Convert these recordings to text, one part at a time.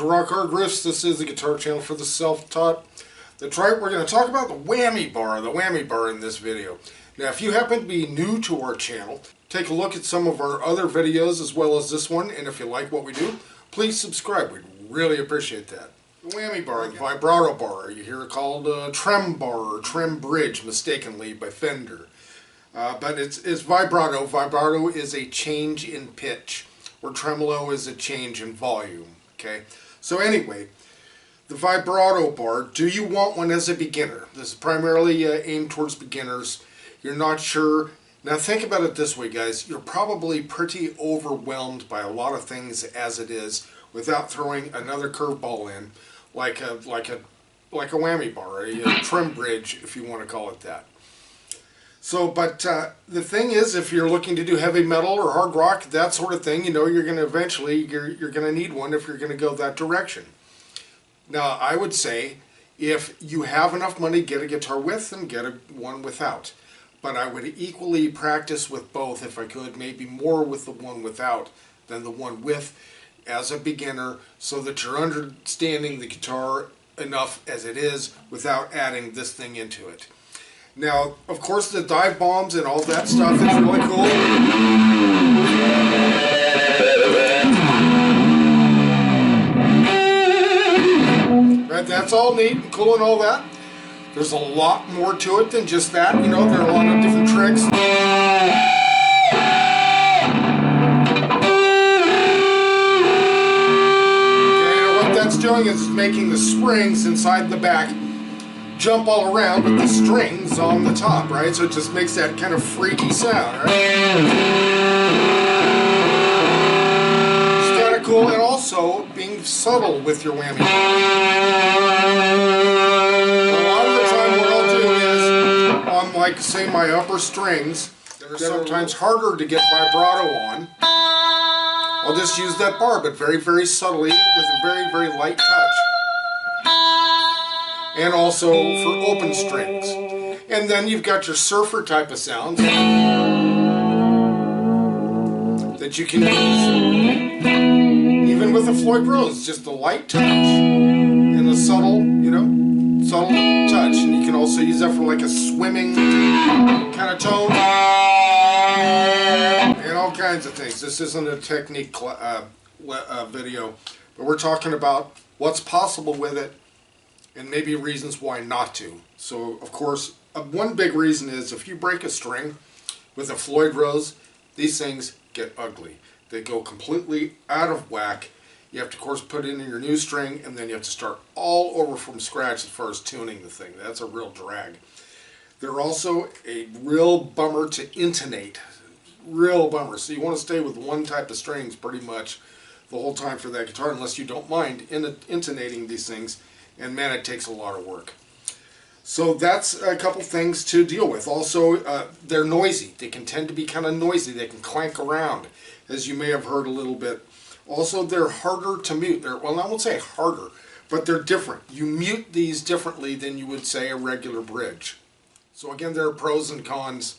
Rock Hard Riffs. This is the guitar channel for the self-taught. That's right, we're going to talk about the whammy bar in this video. Now, if you happen to be new to our channel, take a look at some of our other videos as well as this one, and if you like what we do, please subscribe. We'd really appreciate that. The whammy bar, the vibrato bar, you hear it called trem bar or trem bridge mistakenly by Fender. But it's vibrato. Vibrato is a change in pitch, where tremolo is a change in volume. Okay, so anyway, the vibrato bar, do you want one as a beginner? This is primarily aimed towards beginners. You're not sure. Now think about it this way, guys. You're probably pretty overwhelmed by a lot of things as it is without throwing another curveball in, like a whammy bar, a trem bridge, if you want to call it that. So, but the thing is, if you're looking to do heavy metal or hard rock, that sort of thing, you know, you're going to eventually, you're going to need one if you're going to go that direction. Now, I would say, if you have enough money, get a guitar with and get one without. But I would equally practice with both if I could, maybe more with the one without than the one with as a beginner, so that you're understanding the guitar enough as it is without adding this thing into it. Now, of course, the dive bombs and all that stuff is really cool. Right, that's all neat and cool and all that. There's a lot more to it than just that. You know, there are a lot of different tricks. Okay, what that's doing is making the springs inside the back jump all around with the strings on the top, right? So it just makes that kind of freaky sound, right? It's kind of cool, and also being subtle with your whammy. A lot of the time what I'll do is, on like, say, my upper strings, that are sometimes harder to get vibrato on, I'll just use that bar, but very, very subtly, with a very, very light touch. And also for open strings. And then you've got your surfer type of sounds that you can use. Even with a Floyd Rose, just a light touch and a subtle, you know, subtle touch. And you can also use that for like a swimming kind of tone. And all kinds of things. This isn't a technique video, but we're talking about what's possible with it, and maybe reasons why not to. So, of course, one big reason is if you break a string with a Floyd Rose, these things get ugly. They go completely out of whack. You have to, of course, put in your new string, and then you have to start all over from scratch as far as tuning the thing. That's a real drag. They're also a real bummer to intonate. Real bummer. So you want to stay with one type of strings pretty much the whole time for that guitar, unless you don't mind intonating these things. And man, it takes a lot of work. So that's a couple things to deal with. Also, they're noisy. They can tend to be kind of noisy. They can clank around, as you may have heard a little bit. Also, they're harder to mute. Well, I won't say harder, but they're different. You mute these differently than you would say a regular bridge. So again, there are pros and cons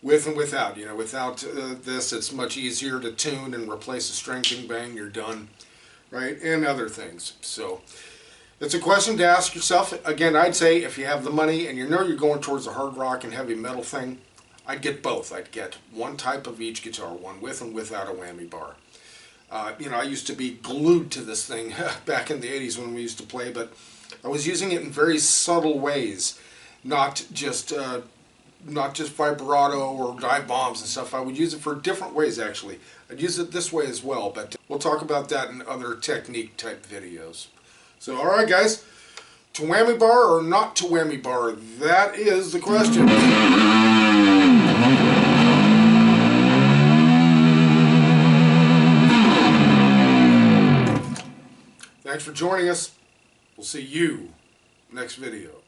with and without. You know, without this, it's much easier to tune and replace a string, bing, bang, you're done, right? And other things. So it's a question to ask yourself. Again, I'd say if you have the money and you know you're going towards a hard rock and heavy metal thing, I'd get both. I'd get one type of each guitar, one with and without a whammy bar. You know, I used to be glued to this thing back in the 80s when we used to play, but I was using it in very subtle ways, not just vibrato or dive bombs and stuff. I would use it for different ways, actually. I'd use it this way as well, but we'll talk about that in other technique type videos. So, alright guys, to whammy bar or not to whammy bar? That is the question. Thanks for joining us. We'll see you next video.